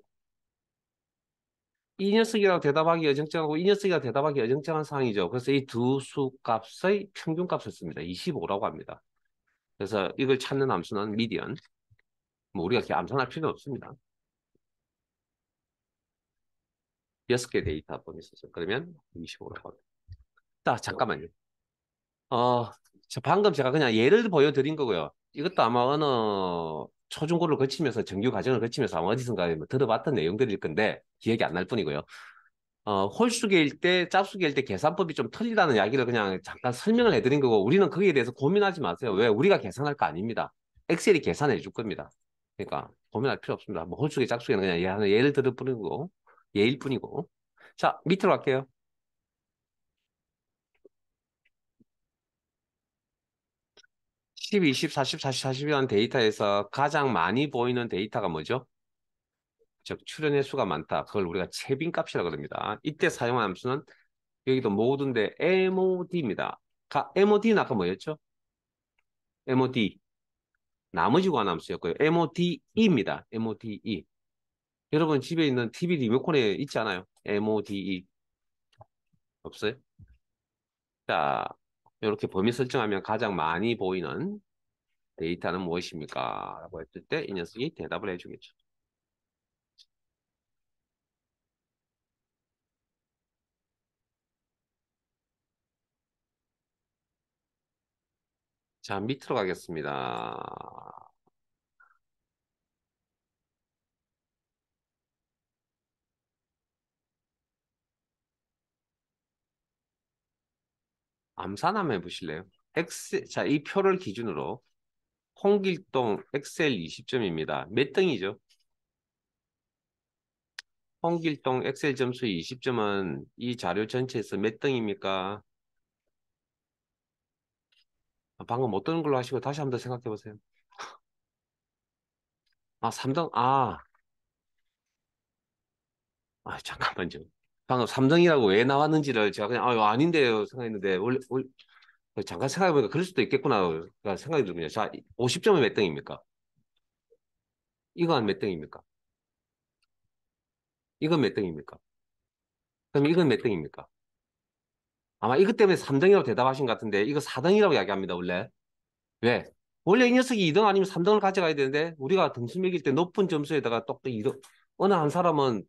이 녀석이라고 대답하기 어정쩡하고 이 녀석이라고 대답하기 어정쩡한 상황이죠. 그래서 이 두 수 값의 평균값을 씁니다. 25라고 합니다. 그래서 이걸 찾는 함수는 미디언. 뭐 우리가 이렇게 암산할 필요는 없습니다. 6개 데이터 번이 있어서 그러면 25라고 합니다. 자, 잠깐만요. 어, 방금 제가 그냥 예를 보여드린 거고요. 이것도 아마 어느 초중고를 거치면서 정규 과정을 거치면서 아마 어디선가 뭐 들어봤던 내용들일 건데 기억이 안 날 뿐이고요. 홀수계일 때, 짝수계일 때 계산법이 좀 틀리다는 이야기를 그냥 잠깐 설명을 해드린 거고 우리는 거기에 대해서 고민하지 마세요. 왜? 우리가 계산할 거 아닙니다. 엑셀이 계산해 줄 겁니다. 그러니까 고민할 필요 없습니다. 뭐 홀수계, 짝수계는 그냥 예를 들을 뿐이고 예일 뿐이고. 자, 밑으로 갈게요. 10, 20, 40, 40, 40이라는 데이터에서 가장 많이 보이는 데이터가 뭐죠? 즉, 출연의 수가 많다. 그걸 우리가 채빈값이라고 합니다. 이때 사용한 함수는 여기도 모두인데 MOD입니다. MOD는 아까 뭐였죠? MOD. 나머지 관함수였고요. MODE입니다. MODE. 여러분 집에 있는 TV 리모컨에 있지 않아요? MODE. 없어요? 자, 이렇게 범위 설정하면 가장 많이 보이는 데이터는 무엇입니까? 라고 했을 때 이 녀석이 대답을 해주겠죠. 자, 밑으로 가겠습니다. 암산 한번 해보실래요? 자, 이 표를 기준으로 홍길동 엑셀 20점입니다. 몇 등이죠? 홍길동 엑셀 점수 20점은 이 자료 전체에서 몇 등입니까? 방금 어떤 걸로 하시고 다시 한번 더 생각해 보세요. 3등? 잠깐만요. 방금 3등이라고 왜 나왔는지를 제가 그냥, 아닌데요. 생각했는데, 잠깐 생각해보니까 그럴 수도 있겠구나. 생각이 들군요. 자, 50점은 몇 등입니까? 이건 몇 등입니까? 이건 몇 등입니까? 그럼 이건 몇 등입니까? 아마 이것 때문에 3등이라고 대답하신 것 같은데, 이거 4등이라고 이야기합니다, 원래. 왜? 원래 이 녀석이 2등 아니면 3등을 가져가야 되는데, 우리가 등수 매길 때 높은 점수에다가 또 2등, 어느 한 사람은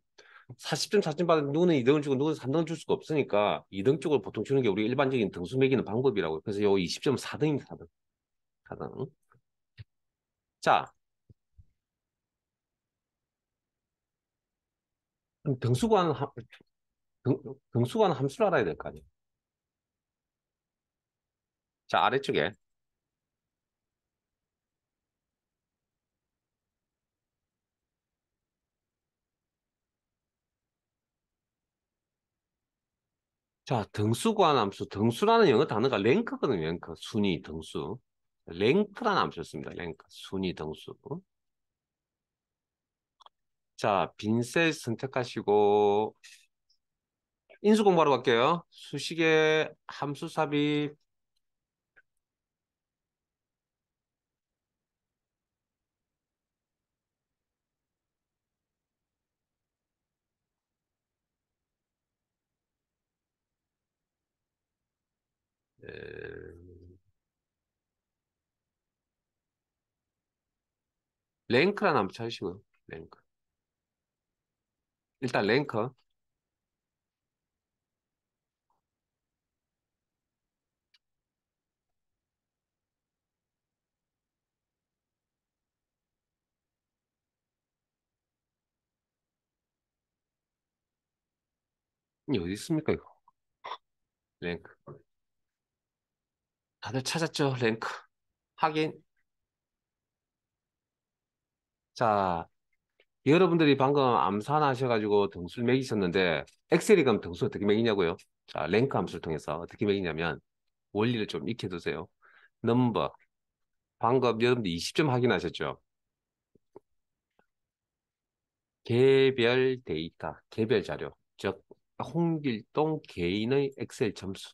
40점, 4점 받은 누구는 2등을 주고 누구는 3등을 줄 수가 없으니까 2등 쪽을 보통 주는 게 우리 일반적인 등수 매기는 방법이라고. 그래서 요 20점 4등입니다, 4등. 4등. 자, 그럼 등, 등수 구하는 함수를 알아야 될 거 아니에요. 자, 아래쪽에. 자, 등수 구하는 함수. 등수라는 영어 단어가 랭크거든요, 랭크. 순위, 등수. 랭크라는 함수였습니다, 랭크. 순위, 등수. 자, 빈셀 선택하시고 인수 공부하러 갈게요. 수식의 함수 삽입. 에, 랭크라는 함수 찾으시고요. 랭크. 일단 랭크. 이 어디 있습니까, 이거? 랭크. 다들 찾았죠, 랭크. 확인. 자, 여러분들이 방금 암산하셔가지고 등수를 매기셨는데, 엑셀이 그럼 등수 어떻게 매기냐고요? 자, 랭크 함수를 통해서 어떻게 매기냐면, 원리를 좀 익혀두세요. 넘버. 방금 여러분들 20점 확인하셨죠? 개별 데이터, 개별 자료. 즉, 홍길동 개인의 엑셀 점수.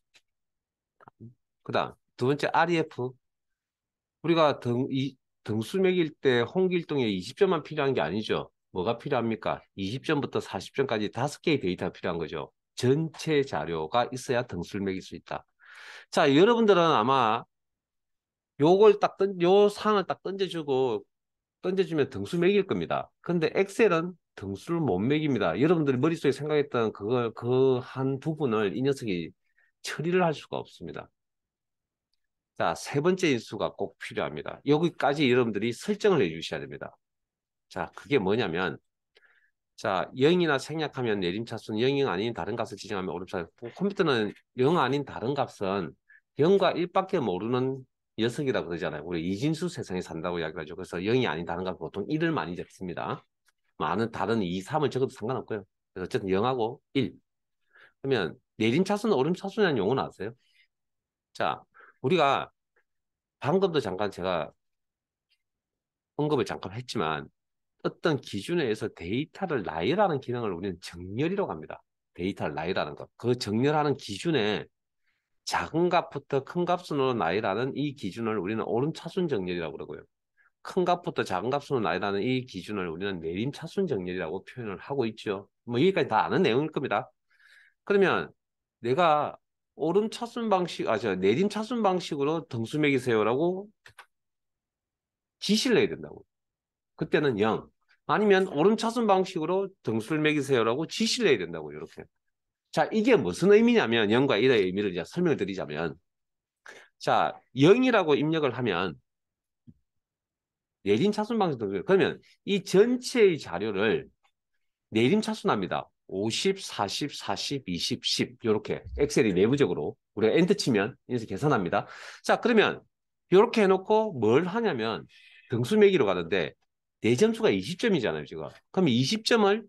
그 다음, 두 번째 REF. 우리가 등수 매길 때 홍길동에 20점만 필요한 게 아니죠. 뭐가 필요합니까? 20점부터 40점까지 5개의 데이터가 필요한 거죠. 전체 자료가 있어야 등수를 매길 수 있다. 자, 여러분들은 아마 요 상을 딱 던져주면 등수 매길 겁니다. 근데 엑셀은 등수를 못 매깁니다. 여러분들이 머릿속에 생각했던 그 한 부분을 이 녀석이 처리를 할 수가 없습니다. 자, 세 번째 인수가 꼭 필요합니다. 여기까지 여러분들이 설정을 해 주셔야 됩니다. 자, 그게 뭐냐면, 자, 0이나 생략하면 내림차순, 0이 아닌 다른 값을 지정하면 오름차순. 컴퓨터는 0 아닌 다른 값은 0과 1밖에 모르는 녀석이라고 그러잖아요. 우리 이진수 세상에 산다고 이야기하죠. 그래서 0이 아닌 다른 값 보통 1을 많이 적습니다. 많은 다른 2, 3을 적어도 상관없고요. 그래서 어쨌든 0하고 1. 그러면 내림차순, 오름차순이라는 용어는 아세요? 자, 우리가 방금도 잠깐 제가 언급을 잠깐 했지만 어떤 기준에 의해서 데이터를 나열하는 기능을 우리는 정렬이라고 합니다. 데이터를 나열하는 것. 그 정렬하는 기준에 작은 값부터 큰 값으로 나열하는 이 기준을 우리는 오름차순 정렬이라고 그러고요. 큰 값부터 작은 값으로 나열하는 이 기준을 우리는 내림차순 정렬이라고 표현을 하고 있죠. 뭐 여기까지 다 아는 내용일 겁니다. 그러면 내가 내림차순 방식으로 등수 매기세요라고 지시를 해야 된다고. 그때는 0. 아니면 오름차순 방식으로 등수를 매기세요라고 지시를 해야 된다고, 이렇게. 자, 이게 무슨 의미냐면, 0과 1의 의미를 이제 설명을 드리자면, 자, 0이라고 입력을 하면, 내림차순 방식으로, 그러면 이 전체의 자료를 내림차순합니다. 50, 40, 40, 20, 10, 이렇게. 엑셀이 내부적으로. 우리가 엔터 치면, 여기서 계산합니다. 자, 그러면, 이렇게 해놓고 뭘 하냐면, 등수 매기로 가는데, 내 점수가 20점이잖아요, 지금. 그럼 20점을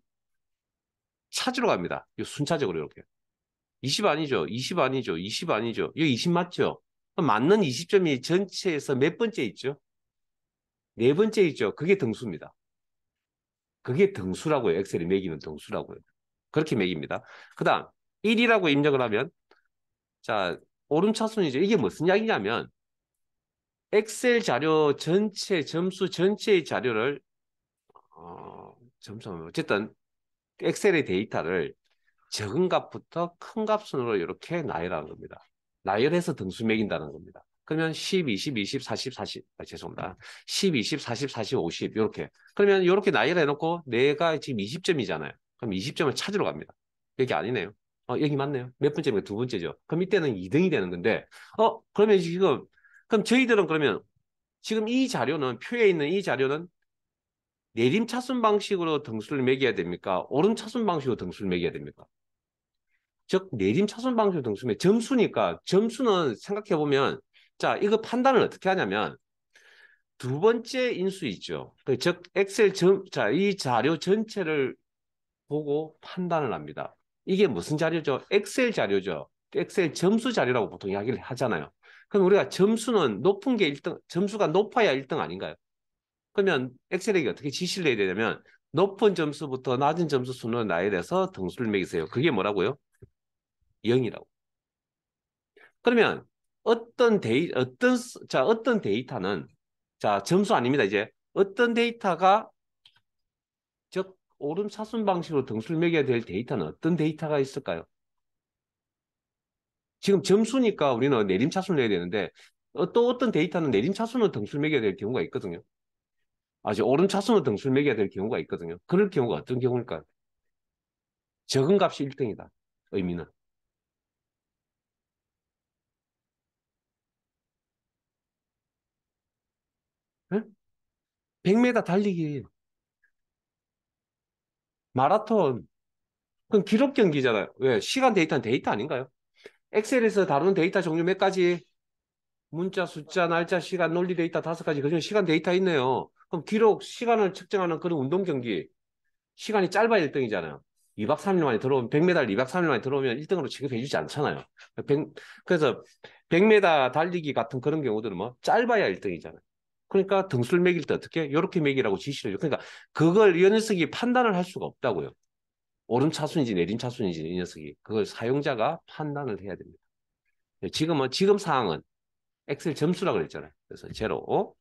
찾으러 갑니다. 순차적으로 이렇게. 20 아니죠? 20 아니죠? 20 아니죠? 여기 20 맞죠? 그럼 맞는 20점이 전체에서 몇 번째 있죠? 네 번째 있죠? 그게 등수입니다. 그게 등수라고요. 엑셀이 매기는 등수라고요. 그렇게 매깁니다. 그 다음, 1이라고 입력을 하면, 자, 오름차순이죠. 이게 무슨 이야기냐면, 엑셀 자료 전체, 점수 전체의 자료를, 어쨌든, 엑셀의 데이터를 적은 값부터 큰 값으로 이렇게 나열하는 겁니다. 나열해서 등수 매긴다는 겁니다. 그러면 10, 20, 20, 40, 40, 죄송합니다. 10, 20, 40, 40, 50 이렇게. 그러면 이렇게 나열해 놓고 내가 지금 20점이잖아요. 그럼 20점을 찾으러 갑니다. 여기 아니네요. 여기 맞네요. 몇 번째입니까? 두 번째죠. 그럼 이때는 2등이 되는 건데, 그러면 지금, 그럼 저희들은 그러면 지금 이 자료는, 표에 있는 이 자료는 내림차순 방식으로 등수를 매겨야 됩니까? 오름차순 방식으로 등수를 매겨야 됩니까? 즉 내림차순 방식 등수면 점수니까 점수는 생각해보면 자 이거 판단을 어떻게 하냐면 두 번째 인수 있죠. 즉 엑셀 이 자료 전체를 보고 판단을 합니다. 이게 무슨 자료죠? 엑셀 자료죠. 엑셀 점수 자료라고 보통 이야기를 하잖아요. 그럼 우리가 점수는 높은 게 1등, 점수가 높아야 1등 아닌가요? 그러면 엑셀에게 어떻게 지시를 해야 되냐면 높은 점수부터 낮은 점수 순으로 나열해서 등수를 매기세요. 그게 뭐라고요? 0이라고. 그러면 어떤 데이터는 자, 점수 아닙니다. 이제 어떤 데이터가 즉 오름차순 방식으로 등수를 매겨야 될 데이터는 어떤 데이터가 있을까요? 지금 점수니까 우리는 내림차순을 내야 되는데 또 어떤 데이터는 내림차순으로 등수를 매겨야 될 경우가 있거든요. 아주 오름차순으로 등수를 매겨야 될 경우가 있거든요. 그럴 경우가 어떤 경우일까요? 적은 값이 1등이다. 의미는. 네? 100m 달리기, 마라톤, 그건 기록 경기잖아요. 왜? 시간 데이터는 데이터 아닌가요? 엑셀에서 다루는 데이터 종류 몇 가지? 문자, 숫자, 날짜, 시간, 논리 데이터 5가지. 그중에 시간 데이터 있네요. 그럼 기록, 시간을 측정하는 그런 운동 경기. 시간이 짧아야 1등이잖아요. 2박 3일 만에 들어오면, 100m 2박 3일 만에 들어오면 1등으로 취급해주지 않잖아요. 그래서 100m 달리기 같은 그런 경우들은 뭐 짧아야 1등이잖아요. 그러니까 등수를 매길 때 어떻게? 이렇게 매기라고 지시를 해요. 그러니까 그걸 이 녀석이 판단을 할 수가 없다고요. 오름차순인지 내림차순인지 이 녀석이 그걸 사용자가 판단을 해야 됩니다. 지금 상황은 엑셀 점수라고 그랬잖아요. 그래서 제로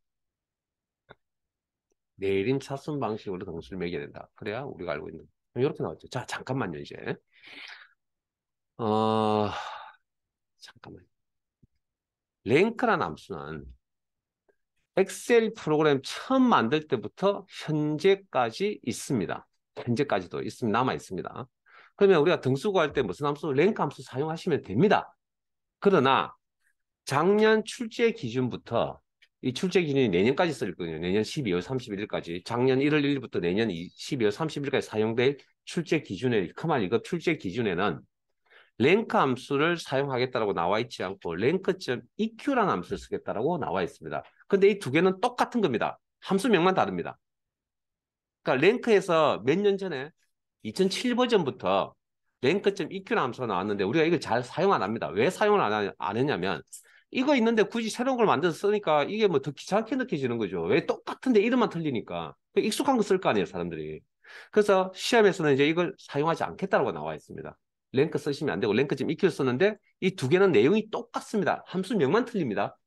내림차순 방식으로 등수를 매겨야 된다. 그래야 우리가 알고 있는 이렇게 나왔죠. 자, 잠깐만요, 이제. 어, 잠깐만. 랭크라는 함수는 엑셀 프로그램 처음 만들 때부터 현재까지 있습니다. 현재까지도 있으면 남아 있습니다. 그러면 우리가 등수 구할 때 무슨 함수? 랭크 함수 사용하시면 됩니다. 그러나 작년 출제 기준부터 이 출제 기준이 내년까지 쓸 거거든요. 내년 12월 31일까지. 작년 1월 1일부터 내년 12월 30일까지 사용될 출제 기준에, 그만 이거 출제 기준에는 랭크 함수를 사용하겠다라고 나와 있지 않고 랭크.eq라는 함수를 쓰겠다라고 나와 있습니다. 근데 이 두 개는 똑같은 겁니다. 함수명만 다릅니다. 그러니까 랭크에서 몇 년 전에 2007 버전부터 랭크.eq라는 함수가 나왔는데 우리가 이걸 잘 사용 안 합니다. 왜 사용을 안 했냐면 이거 있는데 굳이 새로운 걸 만들어서 쓰니까 이게 뭐 더 귀찮게 느껴지는 거죠. 왜 똑같은데 이름만 틀리니까. 익숙한 거 쓸 거 아니에요, 사람들이. 그래서 시험에서는 이제 이걸 사용하지 않겠다고 나와 있습니다. 랭크 쓰시면 안 되고 랭크.eq를 쓰는데 이 두 개는 내용이 똑같습니다. 함수명만 틀립니다.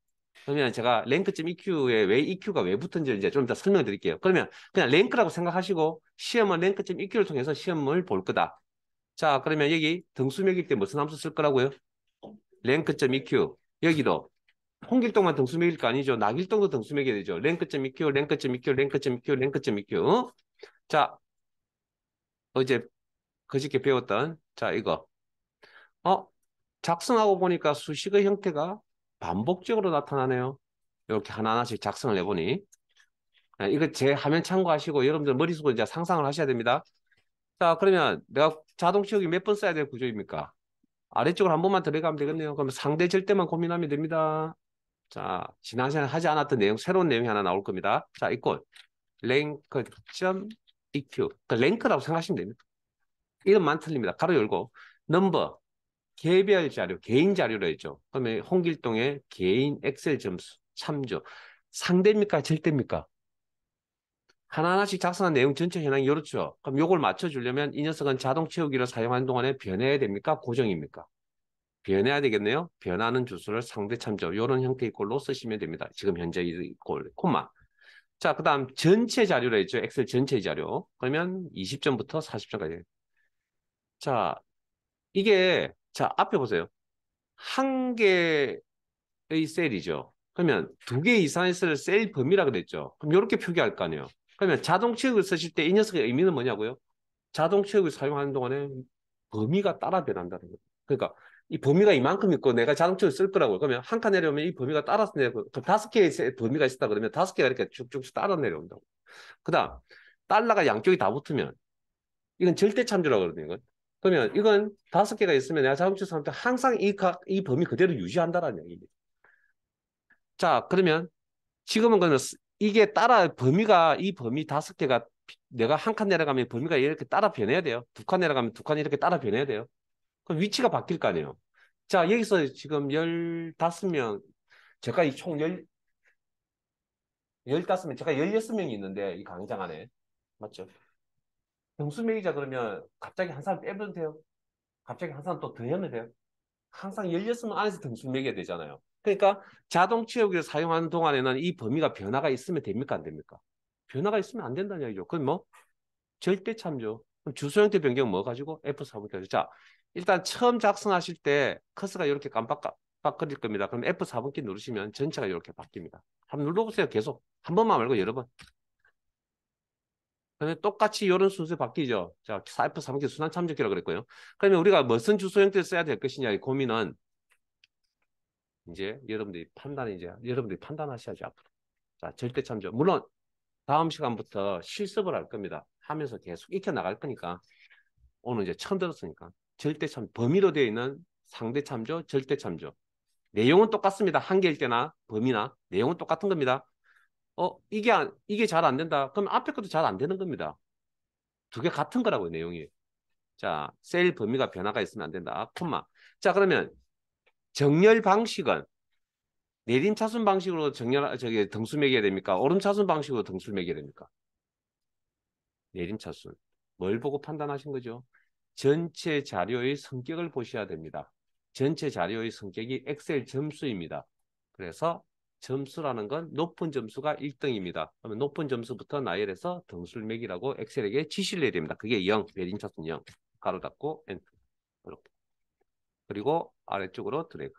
그러면 제가 랭크.eq에 왜 eq가 왜 붙은지 이제 좀 더 설명해 드릴게요. 그러면 그냥 랭크라고 생각하시고 시험은 랭크.eq를 통해서 시험을 볼 거다. 자, 그러면 여기 등수 매길 때 무슨 함수 쓸 거라고요? 랭크.eq. 여기도 홍길동만 등수 매길 거 아니죠. 낙일동도 등수 매겨야 되죠. 랭크.eq, 랭크.eq, 랭크.eq, 랭크.eq. 자, 어제 그저께 배웠던 자 이거 작성하고 보니까 수식의 형태가 반복적으로 나타나네요. 이렇게 하나하나씩 작성을 해보니 이거 제 화면 참고하시고 여러분들 머릿속으로 이제 상상을 하셔야 됩니다. 자, 그러면 내가 자동 채우기 몇 번 써야 될 구조입니까? 아래쪽으로 한 번만 들어가면 되겠네요. 그러면 상대 절대만 고민하면 됩니다. 자, 지난 시간에 하지 않았던 내용, 새로운 내용이 하나 나올 겁니다. 자, 이꼴 랭크.eq. 그 랭크라고 생각하시면 됩니다. 이름만 틀립니다. 가로 열고 넘버 개별 자료, 개인 자료로 했죠. 그러면 홍길동의 개인 엑셀 점수 참조. 상대입니까? 절대입니까? 하나하나씩 작성한 내용 전체 현황이 이렇죠. 그럼 요걸 맞춰주려면 이 녀석은 자동 채우기를 사용하는 동안에 변해야 됩니까? 고정입니까? 변해야 되겠네요. 변하는 주소를 상대 참조. 이런 형태의 꼴로 쓰시면 됩니다. 지금 현재 이 꼴, 콤마. 자, 그 다음 전체 자료로 했죠. 엑셀 전체 자료. 그러면 20점부터 40점까지. 자, 이게, 자, 앞에 보세요. 한 개의 셀이죠. 그러면 두 개 이상의 셀을 셀 범위라 그랬죠. 그럼 이렇게 표기할 거 아니에요. 그러면 자동 채우기를 쓰실 때 이 녀석의 의미는 뭐냐고요? 자동 채우기를 사용하는 동안에 범위가 따라 변한다는 거예요. 그러니까 이 범위가 이만큼 있고 내가 자동 채우기 쓸 거라고요. 그러면 한 칸 내려오면 이 범위가 따라서 내려오고 그 다섯 개의 범위가 있었다 그러면 다섯 개가 이렇게 쭉쭉 따라 내려온다고. 그 다음 달러가 양쪽이 다 붙으면 이건 절대 참조라고 그러거든요. 이건. 그러면 이건 다섯 개가 있으면 내가 자동 채우기 할때 항상 이 범위 그대로 유지한다라는 얘기입니다. 자, 그러면 지금은 그러면 이게 따라 범위가 이 범위 다섯 개가 내가 한 칸 내려가면 범위가 이렇게 따라 변해야 돼요. 두 칸 내려가면 두 칸이 이렇게 따라 변해야 돼요. 그럼 위치가 바뀔 거 아니에요. 자, 여기서 지금 15명, 제가 이 총 15명, 제가 16명이 있는데, 이 강의장 안에. 맞죠? 등수 매기자 그러면 갑자기 한 사람 빼면 돼요. 갑자기 한 사람 또 더 하면 돼요. 항상 16명 안에서 등수 매겨야 되잖아요. 그러니까 자동 채우기를 사용하는 동안에는 이 범위가 변화가 있으면 됩니까? 안 됩니까? 변화가 있으면 안 된다는 얘기죠. 그럼 뭐? 절대 참조. 그럼 주소 형태 변경 뭐 가지고? F4분기. 자, 일단 처음 작성하실 때 커서가 이렇게 깜빡거릴 겁니다. 그럼 F4분기 누르시면 전체가 이렇게 바뀝니다. 한번 눌러보세요. 계속. 한 번만 말고 여러 번. 그러면 똑같이 이런 순서에 바뀌죠. 자, F4분기 순환 참조기라고 그랬고요. 그러면 우리가 무슨 주소 형태를 써야 될 것이냐의 고민은 이제 여러분들이 판단하셔야죠. 앞으로. 자, 절대 참조. 물론 다음 시간부터 실습을 할 겁니다. 하면서 계속 익혀 나갈 거니까. 오늘 이제 처음 들었으니까 절대 참 범위로 되어 있는 상대 참조, 절대 참조. 내용은 똑같습니다. 한 개일 때나 범위나 내용은 똑같은 겁니다. 이게 잘 안 된다. 그럼 앞에 것도 잘 안 되는 겁니다. 두 개 같은 거라고요, 내용이. 자, 셀 범위가 변화가 있으면 안 된다. 콤마. 자, 그러면 정렬 방식은 내림차순 방식으로 등수 매겨야 됩니까? 오름차순 방식으로 등수 매겨야 됩니까? 내림차순. 뭘 보고 판단하신 거죠? 전체 자료의 성격을 보셔야 됩니다. 전체 자료의 성격이 엑셀 점수입니다. 그래서 점수라는 건 높은 점수가 1등입니다. 그러면 높은 점수부터 나열해서 등수를 매기라고 엑셀에게 지시를 해야 됩니다. 그게 0, 내림차순 0. 가로 닫고 엔터. 이렇게. 그리고 아래쪽으로 드래그.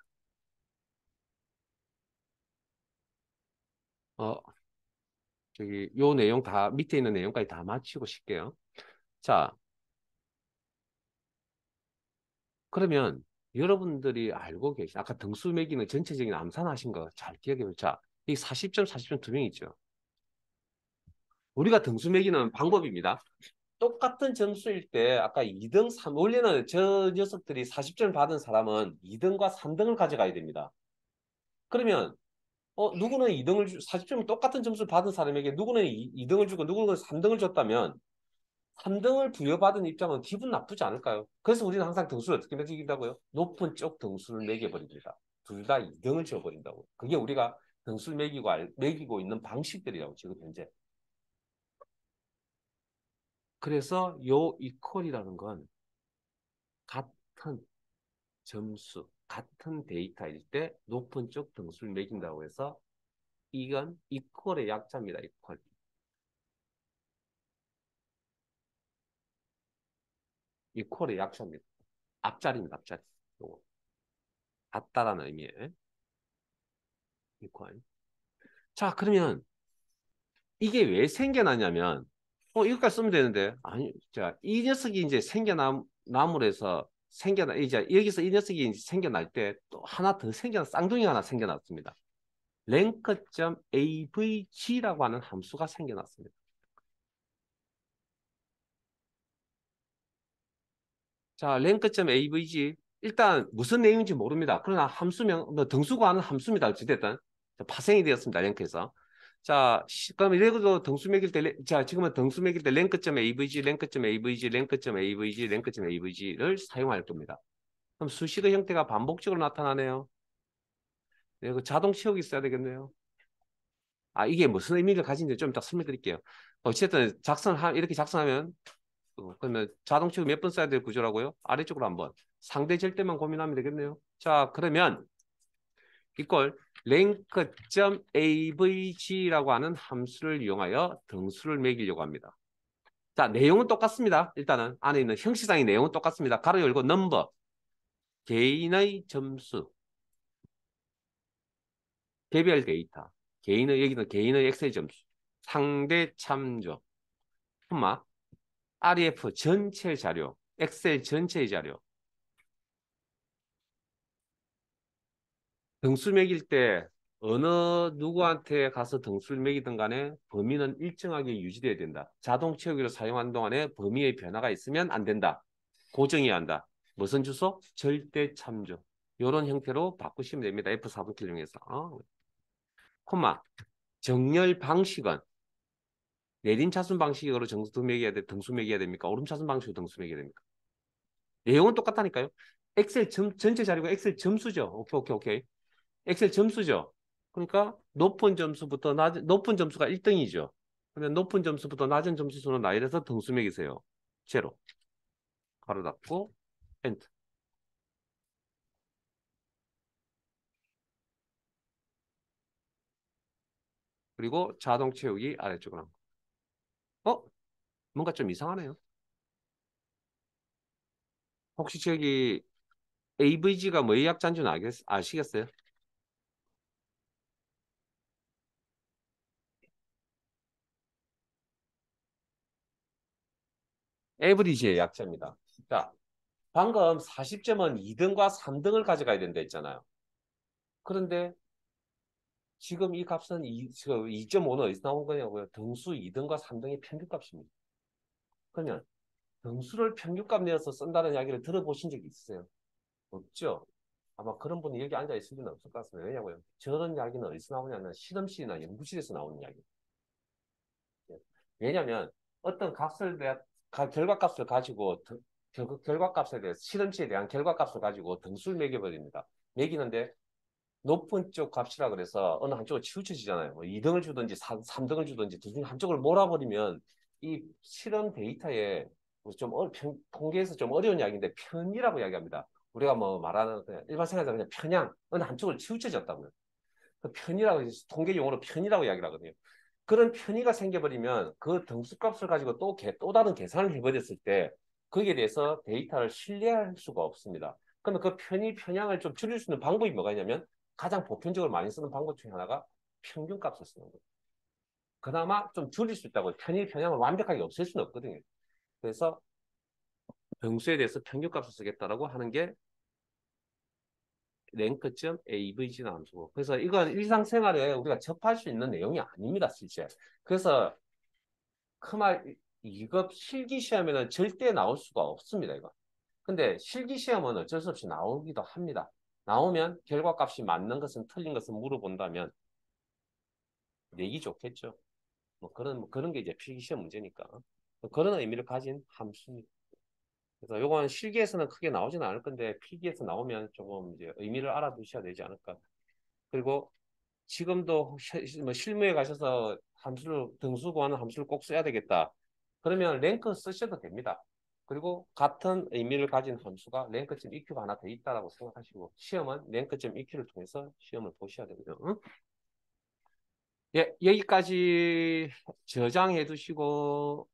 어, 요 내용 다 밑에 있는 내용까지 다 맞히고 싶게요. 자, 그러면 여러분들이 알고 계신 아까 등수 매기는 전체적인 암산하신 거 잘 기억해 보세요. 자, 이 40점, 40점 두 명 있죠. 우리가 등수 매기는 방법입니다. 똑같은 점수일 때 아까 2등, 3, 원래는 저 녀석들이 40점 받은 사람은 2등과 3등을 가져가야 됩니다. 그러면 누구는 2등을 40점 똑같은 점수를 받은 사람에게 누구는 2등을 주고 누구는 3등을 줬다면 3등을 부여받은 입장은 기분 나쁘지 않을까요? 그래서 우리는 항상 등수를 어떻게 매긴다고요? 높은 쪽 등수를 매겨버립니다. 둘 다 2등을 줘버린다고. 그게 우리가 등수를 매기고 있는 방식들이라고 지금 현재. 그래서 요 이퀄이라는 건 같은 점수, 같은 데이터일 때 높은 쪽 등수를 매긴다고 해서 이건 이퀄의 약자입니다. 이퀄. 이퀄의 약자입니다. 앞자리입니다. 앞자리. 요거. 같다라는 의미의 이퀄. 자, 그러면 이게 왜 생겨나냐면, 이것까지 쓰면 되는데, 아니, 자, 이 녀석이 이제 나무로 해서 이제 여기서 이 녀석이 이제 생겨날 때 또 하나 더 쌍둥이가 하나 생겨났습니다. 랭크.avg라고 하는 함수가 생겨났습니다. 자, 랭크.avg. 일단 무슨 내용인지 모릅니다. 그러나 뭐 등수가 하는 함수입니다. 어찌됐든. 파생이 되었습니다. 랭크에서. 자, 그럼 이래도 등수 매길 때, 자, 지금은 등수 매길 때 랭크.avg, 랭크.avg, 랭크.avg, 랭크.avg를 사용할 겁니다. 그럼 수식의 형태가 반복적으로 나타나네요. 네, 그 자동 치우기 있어야 되겠네요. 이게 무슨 의미를 가진지 좀 이따 설명드릴게요. 어쨌든 이렇게 작성하면 그러면 자동치우 몇 번 써야 될 구조라고요? 아래쪽으로 한번. 상대 절대만 고민하면 되겠네요. 자, 그러면 이걸 rank.avg라고 하는 함수를 이용하여 등수를 매기려고 합니다. 자, 내용은 똑같습니다. 일단은 안에 있는 형식상의 내용은 똑같습니다. 가로 열고 넘버, 개인의 점수, 개별 데이터, 여기는 개인의 엑셀 점수, 상대 참조, 콤마, REF 전체 자료, 엑셀 전체의 자료, 등수 매길 때 어느 누구한테 가서 등수를 매기든 간에 범위는 일정하게 유지돼야 된다. 자동 채우기를 사용하는 동안에 범위의 변화가 있으면 안 된다. 고정해야 한다. 무슨 주소? 절대 참조. 이런 형태로 바꾸시면 됩니다. F4분기를 이용해서. 콤마. 정렬 방식은 내림차순 방식으로 등수 매겨야 됩니까? 오름차순 방식으로 등수 매겨야 됩니까? 내용은 똑같다니까요. 엑셀 전체 자료가 엑셀 점수죠. 오케이, 오케이, 오케이. 엑셀 점수죠. 그러니까 높은 점수가 1등이죠. 그러면 높은 점수부터 낮은 점수 순으로 나열해서 등수 매기세요. 제로. 가로 닫고 엔터. 그리고 자동 채우기 아래쪽으로. 어? 뭔가 좀 이상하네요. 혹시 저기 AVG가 뭐의 약자인 줄 아시겠어요? 에브리지의 약자입니다. 자, 방금 40점은 2등과 3등을 가져가야 된다 했잖아요. 그런데 지금 이 값은 2.5는 어디서 나온 거냐고요? 등수 2등과 3등의 평균값입니다. 그러면 등수를 평균값 내어서 쓴다는 이야기를 들어보신 적이 있으세요? 없죠? 아마 그런 분이 여기 앉아 있을 리는 없을 것 같습니다. 왜냐고요? 저런 이야기는 어디서 나오냐면 실험실이나 연구실에서 나오는 이야기. 왜냐하면 어떤 결과값을 가지고 결과값에 대해서 실험치에 대한 결과값을 가지고 등수를 매겨버립니다. 매기는데 높은 쪽 값이라 그래서 어느 한쪽으로 치우쳐지잖아요. 뭐 2등을 주든지 3등을 주든지 둘 중에 한쪽을 몰아버리면 이 실험 데이터에 통계에서 좀 어려운 이야기인데 편이라고 이야기합니다. 우리가 뭐 말하는 일반 생활에서 그냥 편향, 어느 한쪽을 치우쳐졌다고요. 그 편이라고 통계 용어로 편이라고 이야기를 하거든요. 그런 편의가 생겨버리면 그 등수값을 가지고 또 다른 계산을 해버렸을 때 거기에 대해서 데이터를 신뢰할 수가 없습니다. 그러면 그 편향을 좀 줄일 수 있는 방법이 뭐가 있냐면 가장 보편적으로 많이 쓰는 방법 중에 하나가 평균값을 쓰는 거예요. 그나마 좀 줄일 수 있다고 편향을 완벽하게 없앨 수는 없거든요. 그래서 등수에 대해서 평균값을 쓰겠다라고 하는 게 랭크점 AVG라는 함수고. 그래서 이건 일상생활에 우리가 접할 수 있는 내용이 아닙니다, 실제. 그래서 크말 2급 실기 시험에는 절대 나올 수가 없습니다, 이거. 근데 실기 시험은 어쩔 수 없이 나오기도 합니다. 나오면 결과값이 맞는 것은 틀린 것은 물어본다면 내기 좋겠죠. 뭐 그런 게 이제 필기 시험 문제니까. 그런 의미를 가진 함수입니다. 그래서 요건 실기에서는 크게 나오지는 않을 건데 필기에서 나오면 조금 이제 의미를 알아두셔야 되지 않을까. 그리고 지금도 뭐 실무에 가셔서 등수 구하는 함수를 꼭 써야 되겠다. 그러면 랭크 쓰셔도 됩니다. 그리고 같은 의미를 가진 함수가 랭크점 EQ가 하나 더 있다라고 생각하시고 시험은 랭크점 EQ를 통해서 시험을 보셔야 되고요. 응? 예, 여기까지 저장해 두시고